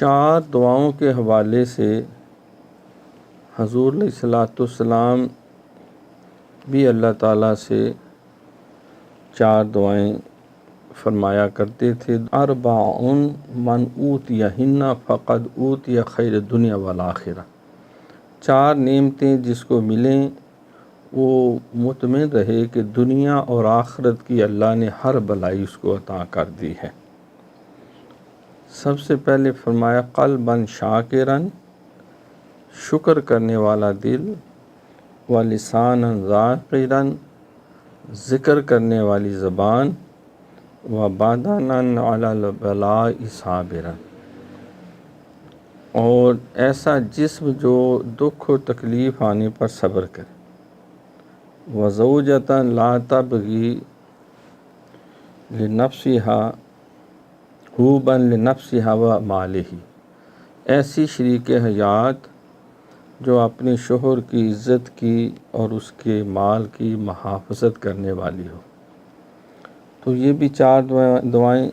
4 دعاؤں کے حوالے سے حضور علیہ الصلوۃ والسلام بھی اللہ تعالیٰ سے 4 دعائیں فرمایا کرتے تھے۔ اربعن من اوتیہن فقد اوتی خیر دنیا والآخرہ، 4 نعمتیں جس کو ملیں وہ مطمئن رہے کہ دنیا اور آخرت کی اللہ نے ہر بھلائی اس کو عطا کر دی ہے۔ سب سے پہلے فرمایا قلباً شاکراً، شکر کرنے والا دل، ولساناً ذاکراً، ذکر کرنے والی زبان، وبدناً علی البلاء صابراً، اور ایسا جسم جو دکھ و تکلیف آنے پر صبر کرے، وزوجۃ لا تبغی لنفسها حوبا لنفسها ومالہ، ایسی شریک حیات جو اپنے شوہر کی عزت کی اور اس کے مال کی محافظت کرنے والی ہو۔ تو یہ بھی 4 دعائیں